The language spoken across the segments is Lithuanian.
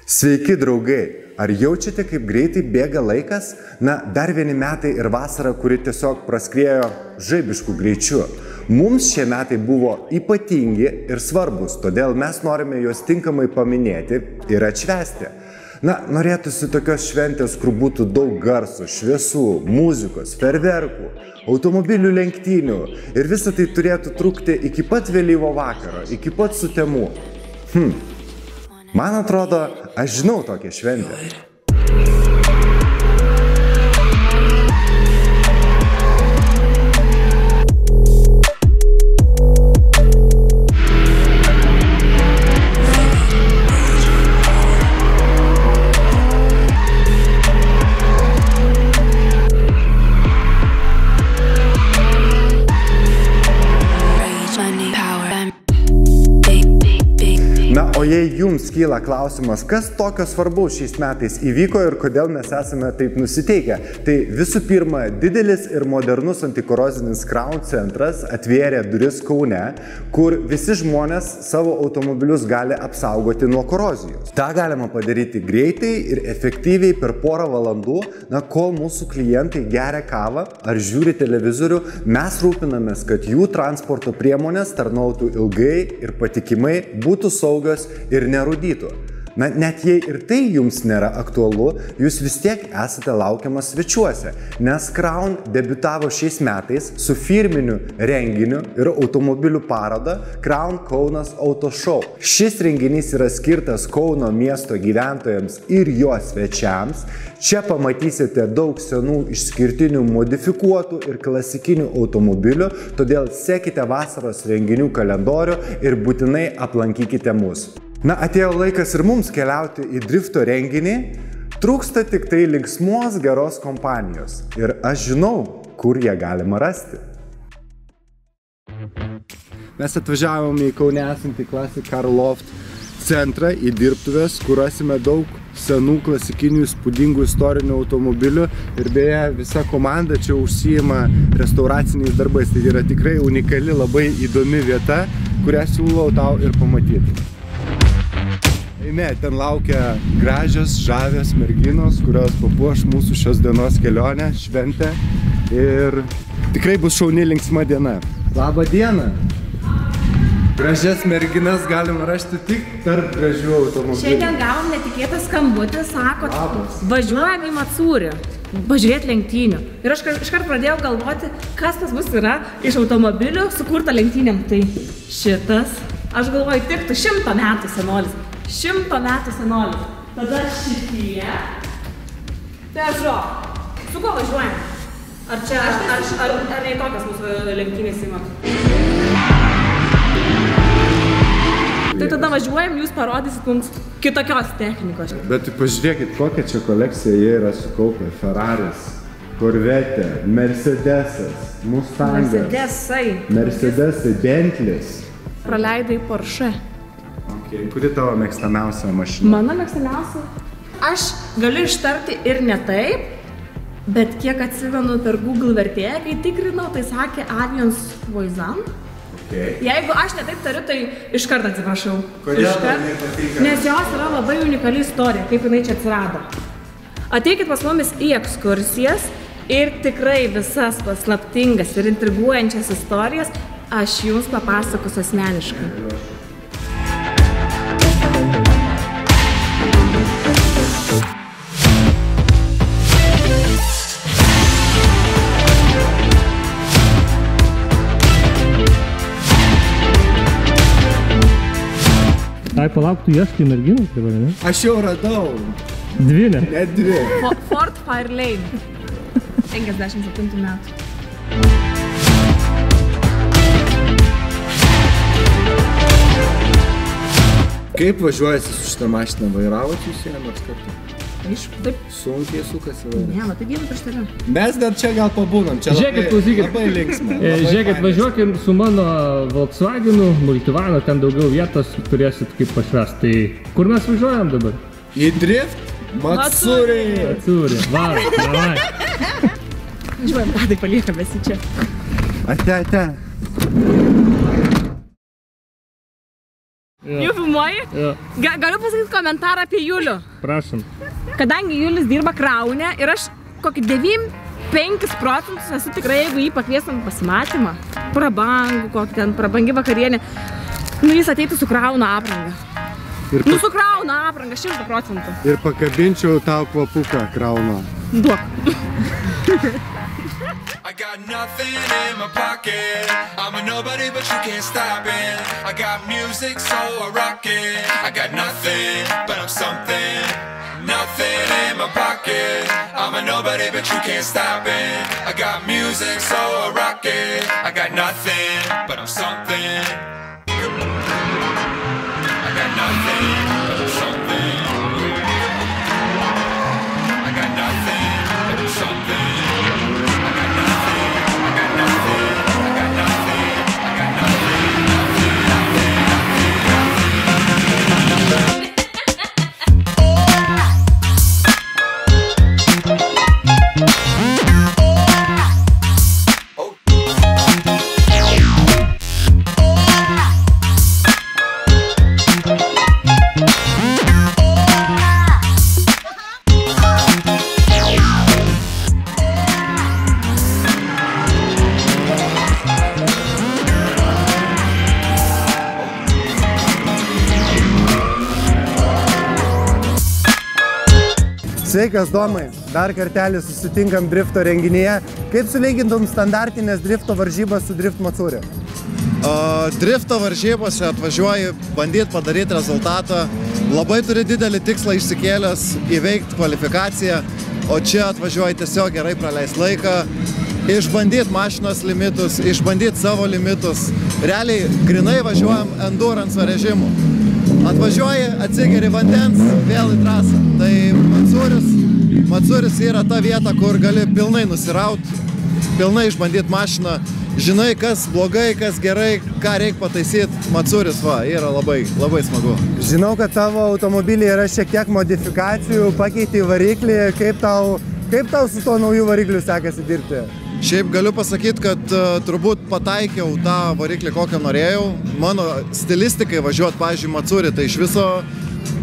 Sveiki, draugai! Ar jaučiate, kaip greitai bėga laikas? Na, dar vieni metai ir vasara, kuri tiesiog praskriejo žaibišku greičiu. Mums šie metai buvo ypatingi ir svarbus, todėl mes norime juos tinkamai paminėti ir atšvęsti. Na, norėtųsi tokios šventės, kur būtų daug garso, šviesų, muzikos, fejerverkų, automobilių lenktynių ir visa tai turėtų trukti iki pat vėlyvo vakaro, iki pat sutemų. Man atrodo, aš žinau tokią šventę. Na, o jei jums kyla klausimas, kas tokio svarbaus šiais metais įvyko ir kodėl mes esame taip nusiteikę, tai visų pirma, didelis ir modernus antikorozinis Crown centras atvėrė duris Kaune, kur visi žmonės savo automobilius gali apsaugoti nuo korozijos. Ta galima padaryti greitai ir efektyviai per porą valandų, kol mūsų klientai geria kavą ar žiūri televizorių, mes rūpinamės, kad jų transporto priemonės tarnautų ilgai ir patikimai, būtų saugios ir nerūdytų. Net jei ir tai jums nėra aktualu, jūs vis tiek esate laukiamas svečiuose, nes Crown debiutavo šiais metais su firminiu renginiu ir automobilių paroda Crown Kaunas Auto Show. Šis renginys yra skirtas Kauno miesto gyventojams ir jo svečiams. Čia pamatysite daug senų, išskirtinių, modifikuotų ir klasikinių automobilių, todėl sekite vasaros renginių kalendorių ir būtinai aplankykite mus. Na, atėjo laikas ir mums keliauti į drifto renginį. Trūksta tik tai linksmos geros kompanijos. Ir aš žinau, kur ją galima rasti. Mes atvažiavome į Kaune esantį Classic Car Loft centrą, į dirbtuves, kur rasime daug senų, klasikinių, įspūdingų istorinių automobilių. Ir beje, visa komanda čia užsiima restauraciniais darbais. Tai yra tikrai unikali, labai įdomi vieta, kurią siūlau tau ir pamatyti. Ne, ten laukia gražios, žavios merginos, kurios papuoš mūsų šios dienos kelionę, šventę ir tikrai bus šauni linksma diena. Labą dieną! Gražias merginas galima rasti tik tarp gražių automobilių. Šiandien gavom netikėtą skambutį, sakot, važiuojam į Matsūrį, pažiūrėti lenktynių. Ir aš iškart pradėjau galvoti, kas tas bus yra iš automobilių sukurta lenktynėm. Tai šitas, aš galvoju, tiktų 100 metų senolis. 100 metų senolis. Tada šitie. Tai aš žiūrėjau, su kuo važiuojam? Ar čia, ar ne tokios mūsų lenktynės įmat? Tai tada važiuojam, jūs parodysit mums kitokios technikos. Bet pažiūrėkit, kokią čia kolekciją jie yra sukaupę. Ferraris, Corvette, Mercedesas, Mustangas, Mercedesai, Bentleys. Praleidai Porsche. Kuri tavo mėgstamiausia mašina? Mano mėgstamiausia? Aš galiu ištarti ir ne taip, bet kiek atsimenu per Google vertėją, kai tikrinau, tai sakė Avions Voisin. Jeigu aš ne taip tariu, tai iškart atsiprašau. Kodėl tau nepatinka? Nes jos yra labai unikali istorija, kaip jinai čia atsirado. Ateikit pas mumis į ekskursijas ir tikrai visas paslaptingas ir intriguojančias istorijas aš jums papasakosiu asmeniškai. Ai, palauk, tu ieškai merginos dabar, ne? Aš jau radau. Dvi, ne? Net dvi. Ford Fairlane. 57 metų. Kaip važiuojasi su šitą mašiną? Vairavot jūs ją nors kartu? Taip. Sunkiai sukasi vairas. Ne, tai vienu prieš tave. Mes dar čia gal pabūnam, čia labai linksma. Žiūrėkit, važiuokim su mano Volkswagenu, Multivanu, ten daugiau vietos turėsit kaip pašvest. Tai kur mes važiuojam dabar? Į drift? Matsūrį! Matsūrį, varai, davai. Važiuojam, ką tai paliekam visi čia. Ate. Jau filmuoji? Jo. Galiu pasakyti komentarą apie Julių. Prašom. Kadangi Julius dirba Kraune ir aš kokį 95% esu tikrai, jeigu jį pakviestam pasimatymą, prabangų, kokį ten prabangi vakarienė, nu jis ateitų su Krauna aprangą. Nu su Krauna aprangą, 100%. Ir pakabinčiau tau kvapuką Krauno. Duok. I got nothing in my pocket. I'm a nobody, but you can't stop it. I got music, so I rock it. I got nothing, but I'm something. Nothing in my pocket. I'm a nobody, but you can't stop it. I got music, so I rock it. I got nothing, but I'm something. I got nothing, but I'm something. I got nothing, but I'm something. Sveikas, Domai. Dar kartelį susitinkam drifto renginyje. Kaip sulygintum standartinės drifto varžybas su Drift Matsuri? Drifto varžybose atvažiuoji bandyti padaryti rezultatą. Labai turi didelį tikslą išsikėlęs įveikti kvalifikaciją, o čia atvažiuoji tiesiog gerai praleisti laiką, išbandyti mašinos limitus, išbandyti savo limitus. Realiai grinai važiuojam endurance režimu. Atvažiuoji, atsigeri vandens, vėl į trasą. Tai Matsuris yra ta vieta, kur gali pilnai nusirauti, pilnai išbandyti mašiną. Žinai, kas blogai, kas gerai, ką reikia pataisyti. Matsuris yra labai smagu. Žinau, kad tavo automobilį yra šiek tiek modifikacijų, pakeitė variklį. Kaip tau su tuo naujų varikliu sekasi dirbti? Šiaip galiu pasakyti, kad turbūt pataikiau tą variklį, kokią norėjau. Mano stilistikai važiuoti, pavyzdžiui, Matsuri, tai iš viso,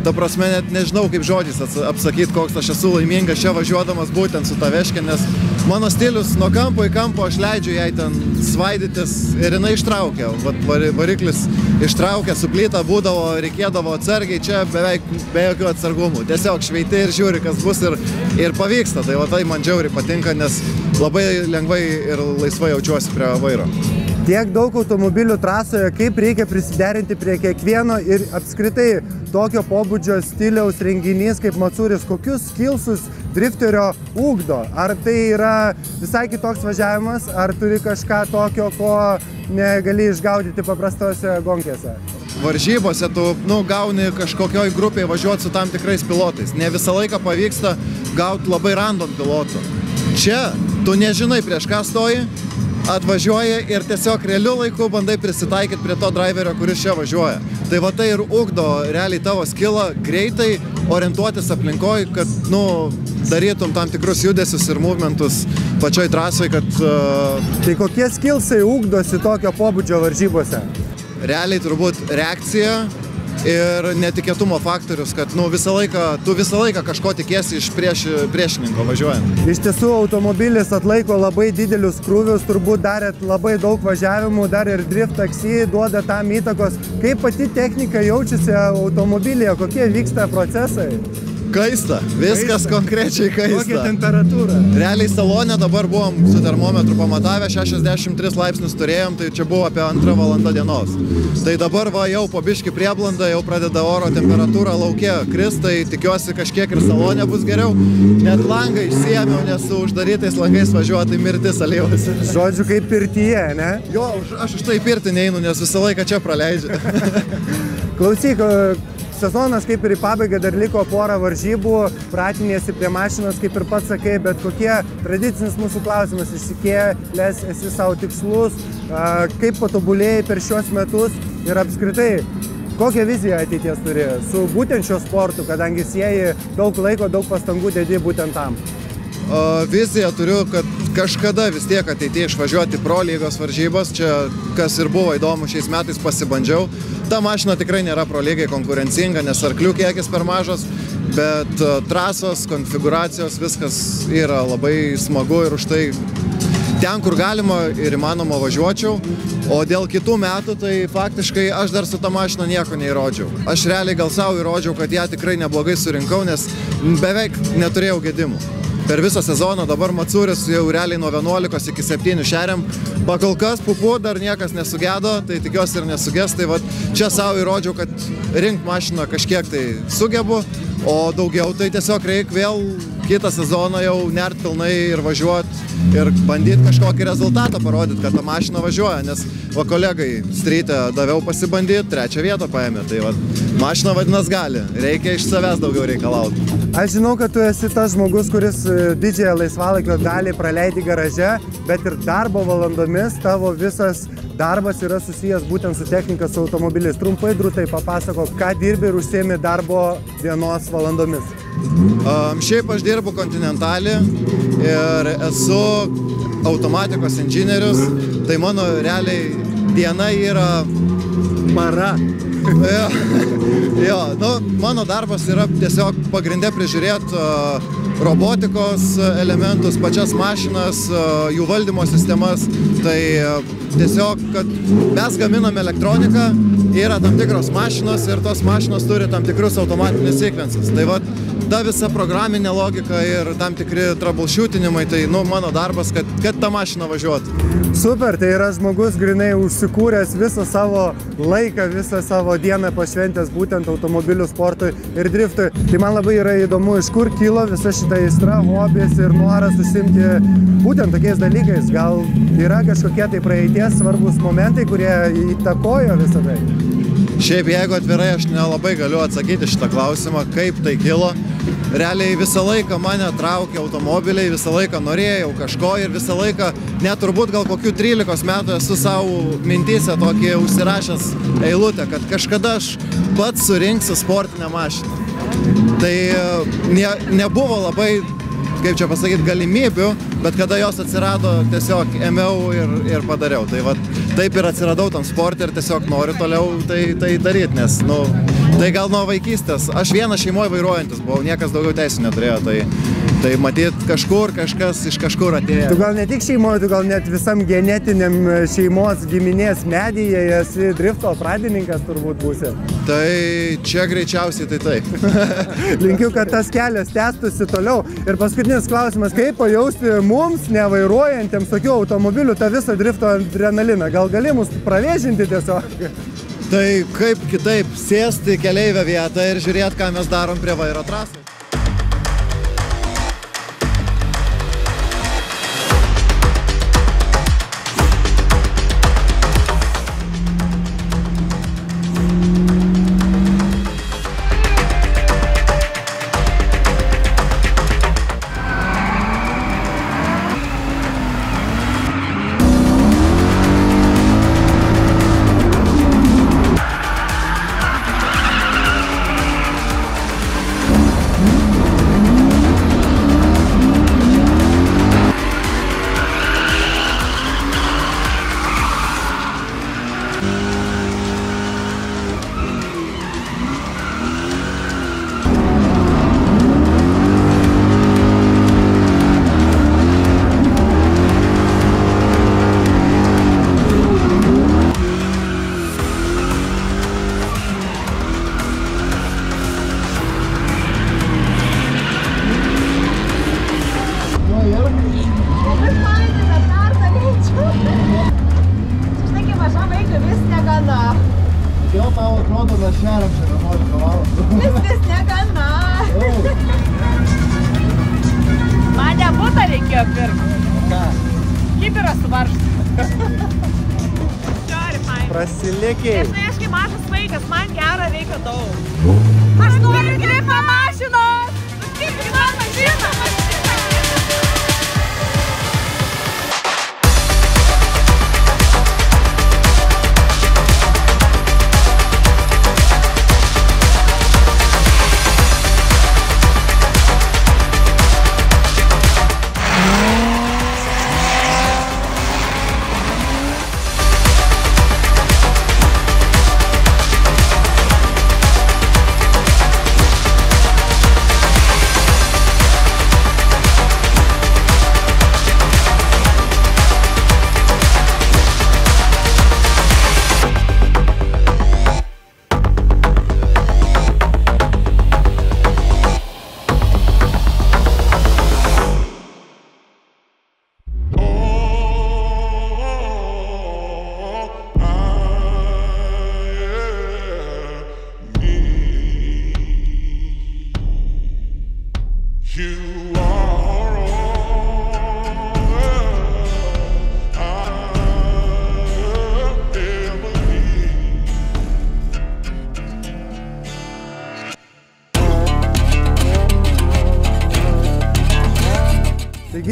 ta prasme, net nežinau kaip žodžiais apsakyti, koks aš esu laimingas čia važiuodamas būtent su ta veške, nes mano stilius nuo kampo į kampo aš leidžiu jai ten svaidytis ir jinai ištraukia. Variklis ištraukia, su plyta būdavo, reikėdavo atsargiai, čia beveik be jokių atsargumų. Tiesiog šveiti ir žiūri, kas bus ir pavyksta. Tai man džiauriai patinka, nes labai lengvai ir laisvai jaučiuosi prie vairo. Tiek daug automobilių trasoje, kaip reikia prisiderinti prie kiekvieno ir apskritai tokio pobūdžio stiliaus renginys kaip Matsuris, kokius skillsus drifterio ugdo? Ar tai yra visai kitoks važiavimas, ar turi kažką tokio, ko negali išgaudyti paprastose gonkėse? Varžybose tu gauni kažkokioj grupėje važiuoti su tam tikrais pilotais. Ne visą laiką pavyksta gauti labai random pilotų. Čia tu nežinai prieš ką stoji, atvažiuoji ir tiesiog realiu laiku bandai prisitaikyti prie to driverio, kuris čia važiuoja. Tai tai ir ugdo realiai tavo skillą greitai orientuotis aplinkoj, kad darytum tam tikrus judesius ir movementus pačioj trasoj, kad... Tai kokie skillsai ugdosi tokio pobūdžio varžybose? Realiai turbūt reakcija ir netikėtumo faktorius, kad tu visą laiką kažko tikiesi iš priešininko važiuojant. Iš tiesų, automobilis atlaiko labai didelius krūvius, turbūt darėt labai daug važiavimų, dar ir drift taksi duoda tam įtakos. Kaip pati technika jaučiasi automobilyje, kokie vyksta procesai? Kaista, viskas konkrečiai kaista. Kokia temperatūra? Realiai salone dabar buvom su termometru pamatavę, 63 laipsnius turėjom, tai čia buvo apie 2 valanda dienos. Tai dabar jau po biškį prieblanda, jau pradeda oro temperatūra lauke krist, tai tikiuosi kažkiek ir salone bus geriau. Net langą išsiėmiau, nes su uždarytais langais važiuoti mirtis alyvasi. Žodžiu, kaip pirtyje, ne? Jo, aš už tai pirtį neinu, nes visą laiką čia praleidžiu. Klausyk, sezonas kaip ir į pabaigą dar liko porą varžybų, pratiniesi prie mašinos, kaip ir pats sakai, bet kokie tradicinis mūsų klausimas, išsikėlęs esi savo tikslus, kaip patobulėjai per šios metus ir apskritai, kokią viziją ateities turi su būtent šio sportu, kadangi sieji daug laiko, daug pastangų dedi būtent tam? viziją turiu, kad kažkada vis tiek ateityje išvažiuoti pro lygos varžybas. Čia, kas ir buvo įdomu, šiais metais pasibandžiau. Ta mašina tikrai nėra pro lygiai konkurencinga, nes arklių kiekis per mažas, bet trasos, konfiguracijos, viskas yra labai smagu ir už tai ten, kur galima ir įmanoma važiuočiau. O dėl kitų metų, tai faktiškai aš dar su ta mašina nieko neįrodžiau. Aš realiai gal savo įrodžiau, kad ją tikrai neblogai surinkau, nes beveik neturėjau gedimų. Per visą sezoną dabar Matsūris jau realiai nuo 11 iki 7 šeriam. Pakol kas pupu dar niekas nesugedo, tai tikiuosi ir nesugės. Tai vat, čia savo įrodžiau, kad rinkt mašiną kažkiek tai sugebu, o daugiau tai tiesiog reikia vėl kitą sezoną jau nert pilnai ir važiuoti ir bandyti kažkokį rezultatą parodyti, kad ta mašina važiuoja, nes va kolegai stryte daviau pasibandyti, 3 vietą paėmė, tai va mašina vadinas gali, reikia iš savęs daugiau reikalauti. Aš žinau, kad tu esi tas žmogus, kuris didžiąją laisvalaikio dalį praleidi garaže, bet ir darbo valandomis tavo visas darbas yra susijęs būtent su technika, su automobiliais. Trumpai, Drūtai, papasakok, ką dirbi ir užsiemi darbo dienos valandomis. Šiaip aš dirbu Continentalį ir esu automatikos inžinierius, tai mano realiai diena yra para. Jo, nu, mano darbas yra tiesiog pagrinde prižiūrėti robotikos elementus, pačias mašinas, jų valdymo sistemas. Tai tiesiog, kad mes gaminam elektroniką, yra tam tikros mašinos ir tos mašinos turi tam tikrus automatinius sekvensus. Tai va, ta visa programinė logika ir tam tikri troubleshootinimai, tai nu, mano darbas, kad ta mašina važiuotų. Super, tai yra žmogus grinai užsikūręs visą savo laiką, visą savo dieną pašventęs būtent automobilių sportui ir driftui. Tai man labai yra įdomu, iš kur kilo visa šita aistra, hobis ir noras užsiimti būtent tokiais dalykais. Gal yra kažkokie tai praeities svarbus momentai, kurie įtakojo visą tai? Šiaip, jeigu atvirai, aš nelabai galiu atsakyti šitą klausimą, kaip tai kilo. Realiai visą laiką mane traukė automobiliai, visą laiką norėjau kažko ir visą laiką, net turbūt gal kokių 13 metų esu savo mintyse tokį užsirašęs eilutę, kad kažkada aš pats surinksiu sportinę mašiną. Tai nebuvo labai, kaip čia pasakyti, galimybių, bet kada jos atsirado, tiesiog ėmiau ir padariau. Tai va, taip ir atsiradau tam sportui ir tiesiog noriu toliau tai daryti, nes, nu, tai gal nuo vaikystės. Aš vienas šeimoje vairuojantis buvau, niekas daugiau teisų neturėjo, tai matyt kažkur kažkas iš kažkur atėjo. Tu gal ne tik šeimoje, tu gal net visam genetiniam šeimos giminės medyje esi drifto pradininkas turbūt būsi. Tai čia greičiausiai tai taip. Linkiu, kad tas kelias tęstųsi toliau. Ir paskutinis klausimas, kaip pajausti mums, nevairuojantiems tokių automobilių, tą visą drifto adrenaliną? Gal gali mus pravėžinti tiesiog? Tai kaip kitaip sėsti keleivio vietą ir žiūrėti, ką mes darom prie vairo trasai. Kodėl tau atrodo, mes šeriam čia 11 valandų? Vis negana. Man ne butą reikėjo pirkti. Ką? Kibirą suvaržti. Prasilikėjai. Žinai, aš kaip mažas vaikas, man gera reikia daug. Aš noriu grifo mašinos. Nusipirk man mašiną. Taigi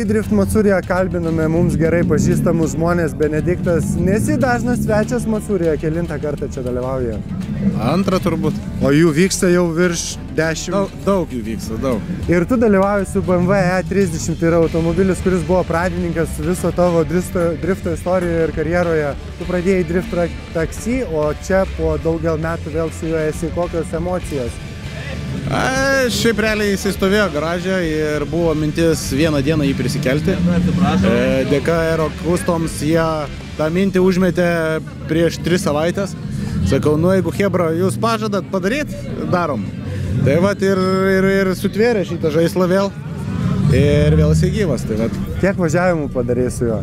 Drift Matsūriją kalbiname mums gerai pažįstamus žmonės. Benediktas, nesi dažnas svečias Matsūriją, kelintą kartą čia dalyvauja? Antrą turbūt. O jų vyksta jau virš 10? Daug jų vyksta, daug. Ir tu dalyvauji su BMW E30, tai yra automobilis, kuris buvo pradininkas viso tavo drifto istorijoje ir karjeroje. Tu pradėjai drift taksi, o čia po daugel metų vėl su juo esi. Kokios emocijos? Šiaip realiai jisai stovėjo garaže ir buvo mintis vieną dieną jį prisikelti. Dėka Aero Customs jie tą mintį užmetė prieš 3 savaitės. Sakau, nu jeigu Hebra, jūs pažadat padaryt, darom. Tai vat ir sutvėrė šitą žaislą vėl ir vėl jisai gyvas. Tai vat. Kiek važiavimų padarei su juo?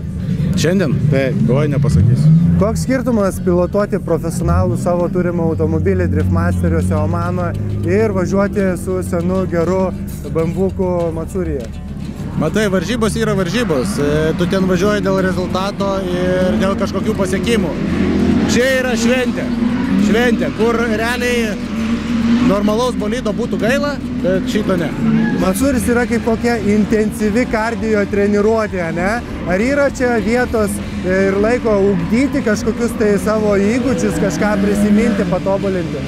Šiandien? Taip. Oi, nepasakysiu. Koks skirtumas pilotuoti profesionalų savo turimą automobilį Driftmasteriuose Omano ir važiuoti su senu geru bambuku Matsūryje? Matai, varžybos yra varžybos. Tu ten važiuoji dėl rezultato ir dėl kažkokių pasiekimų. Čia yra šventė. Šventė, kur realiai normalaus bolido būtų gaila, bet šito ne. Matsūris yra kaip kokia intensyvi kardio treniruotė, ne? Ar yra čia vietos ir laiko ugdyti kažkokius tai savo įgūdžius, kažką prisiminti, patobulinti?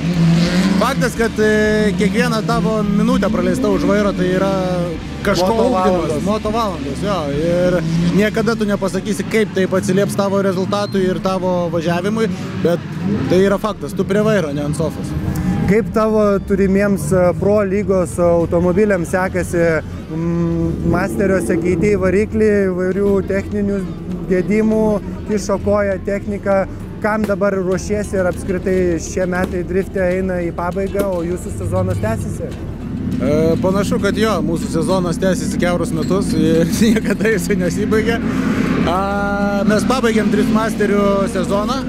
Faktas, kad kiekvieną tavo minutę praleista už vairo, tai yra kažko ugdymas, moto valandos, jo. Ir niekada tu nepasakysi, kaip taip atsilieps tavo rezultatui ir tavo važiavimui, bet tai yra faktas, tu prie vairo, ne ant sofos. Kaip tavo turimiems pro lygos automobiliams sekasi masteriuose keitėjai variklį, įvairių techninių gedimų, kišo koją techniką, kam dabar ruošiesi ir apskritai šie metai drifte eina į pabaigą, o jūsų sezonas tęsiasi? Panašu, kad jo, mūsų sezonas tęsiasi kiaurus metus ir niekada jisai nesibaigia. Mes pabaigėm Driftmasterių sezoną.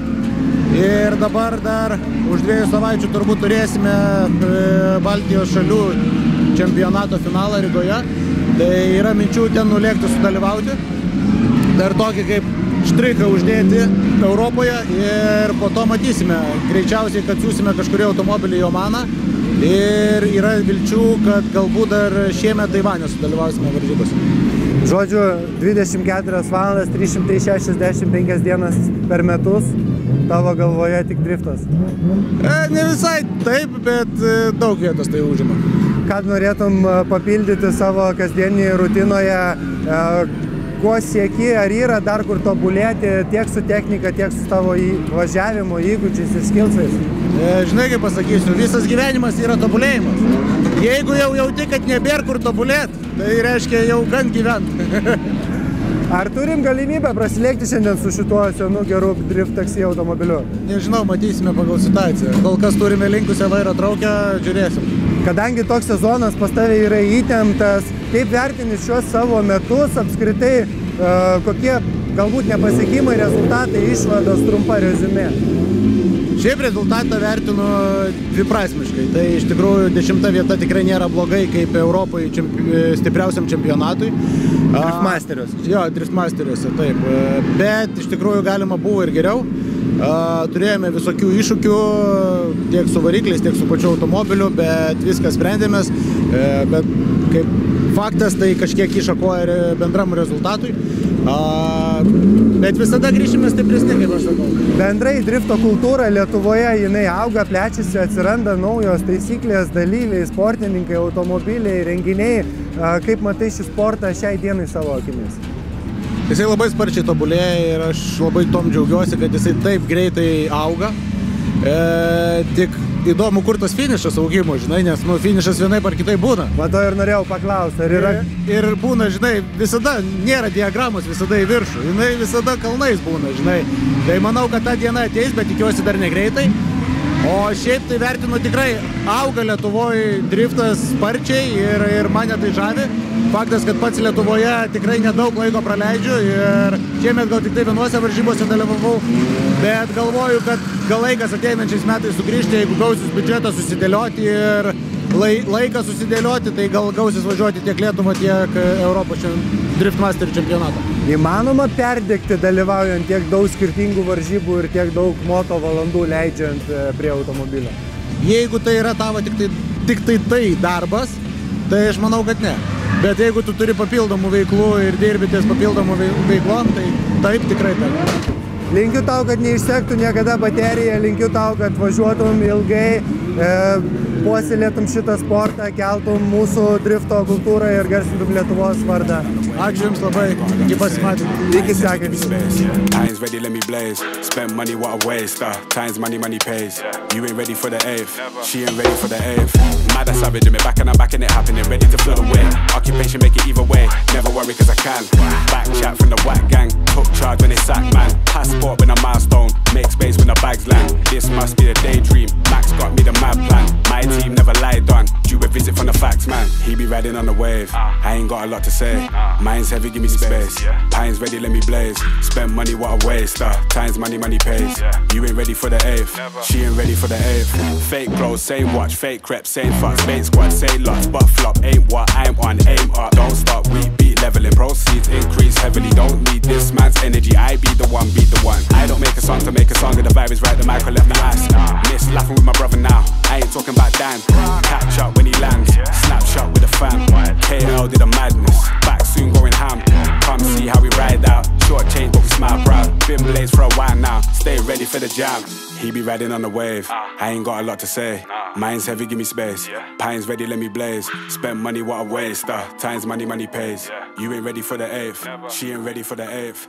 Ir dabar dar už 2 savaičių turbūt turėsime Baltijos šalių čempionato finalą Rygoje. Tai yra minčių ten nulėkti sudalyvauti. Dar tokį kaip štrichą uždėti Europoje ir po to matysime. Greičiausiai, kad siūsime kažkurį automobilį į Omaną. Ir yra vilčių, kad galbūt dar šiemet Taivane sudalyvausime varžybose. Žodžiu, 24 valandas, 365 dienas per metus. Tavo galvoje tik driftas? Ne visai taip, bet daug vietos tai užima. Ką norėtum papildyti savo kasdienėje rutinoje? Ko sieki, ar yra dar kur tobulėti tiek su technika, tiek su tavo važiavimo įgūdžiais ir skilsais? Žinai, kaip pasakysiu, visas gyvenimas yra tobulėjimas. Jeigu jau jauti, kad nebėr kur tobulėti, tai reiškia jau gan gyvent. Ar turim galimybę prasilėkti šiandien su šituo senu geru drift taksi automobiliu? Nežinau, matysime pagal situaciją. Kol kas turime linkusią vairo traukę, žiūrėsim. Kadangi toks sezonas pas tave yra įtemptas, kaip vertini šios savo metus, apskritai kokie galbūt nepasiekimai, rezultatai, išvados, trumpa reziumė? Šiaip rezultatą vertinu dviprasmiškai. Tai iš tikrųjų 10 vieta tikrai nėra blogai kaip Europai stipriausiam čempionatui. Driftmasteriuose. Jo, Driftmasteriuose, taip. Bet iš tikrųjų galima buvo ir geriau. Turėjome visokių iššūkių tiek su varikliais, tiek su pačiu automobiliu, bet viskas sprendėmės. Bet kaip faktas, tai kažkiek išakoja bendram rezultatui. Bet visada grįšime stipresni, kaip aš sakau. Bendrai drifto kultūra Lietuvoje, jinai auga, plečiasi, atsiranda naujos taisyklės, dalyviai, sportininkai, automobiliai, renginiai. Kaip matai šį sportą šiai dienai savo akimis? Jisai labai sparčiai tobulėja ir aš labai tom džiaugiuosi, kad jisai taip greitai auga. Tik įdomu, kur tas finišas augimo, žinai, nes finišas vienaip ar kitaip būna. Mato ir norėjau paklausti, ar yra... Ir būna, žinai, visada nėra diagramos visada į viršų, jinai visada kalnais būna, žinai. Tai manau, kad ta diena ateis, bet tikiuosi dar negreitai. O šiaip tai vertinu tikrai, auga Lietuvoje driftas sparčiai ir mane tai žavi. Faktas, kad pats Lietuvoje tikrai nedaug laiko praleidžiu ir šiemet gal tik tai 11 varžybose dalyvavau, bet galvoju, kad gal laikas ateinančiais metais sugrįžti, jeigu gausis biudžetą susidėlioti ir laiką susidėlioti, tai gal gausis važiuoti tiek Lietuvą, tiek Europos Driftmaster čempionatą. Įmanoma perdegti dalyvaujant tiek daug skirtingų varžybų ir tiek daug moto valandų leidžiant prie automobilio? Jeigu tai yra tavo tik tai darbas, tai aš manau, kad ne. Bet jeigu tu turi papildomų veiklų ir dirbi ties papildomų veiklom, tai taip tikrai taip. Linkiu tau, kad neišsektų niekada baterija, linkiu tau, kad važiuotum ilgai, puoselėtum šitą sportą, keltum mūsų drifto kultūrą ir garsintum Lietuvos vardą. Ačiū Jums labai, iki pasimatymų. Iki sekančių. Times ready, let me blaze. Spend money, what a waste. Times money, money pays. You ain't ready for the 8th. She ain't ready for the 8th. Mad as savage, me back and I'm back in it happening. Ready to feel the way. Occupation, make it either way. Never worry, cause I can. Back chat from the whack gang. Took charge when they sack, man. Passport when a milestone. Make space when the bags land. This must be the daydream. Max got me the mad plan. My team never lied on. Due a visit from the facts, man. He be riding on the wave. I ain't got a lot to say. Mine's heavy, give me space. Pines ready, let me blaze. Spend money, what a waste. Times money, money pays. You ain't ready for the 8th. She ain't ready for the 8th. Fake clothes, same watch. Fake crepe, same fucks. Bait squad, say lots. But flop ain't what I'm on. Aim up, don't stop. We beat leveling. Proceeds increase heavily. Don't need this man's energy. I be the one, beat the one. I don't make a song to make a song. And the vibe is right. The mic will let me ask. Miss laughing with my brother now. I ain't talking about Dan. Catch up when he lands. Snapshot with a fan. KL did a madness. Back soon going ham. Come see how we ride out. Short change but we smile proud. Been blazed for a while now. Stay ready for the jam. He be riding on the wave. I ain't got a lot to say. Mine's heavy, give me space. Pines ready, let me blaze. Spend money, what a waste. Times money, money pays. You ain't ready for the 8th. She ain't ready for the 8th.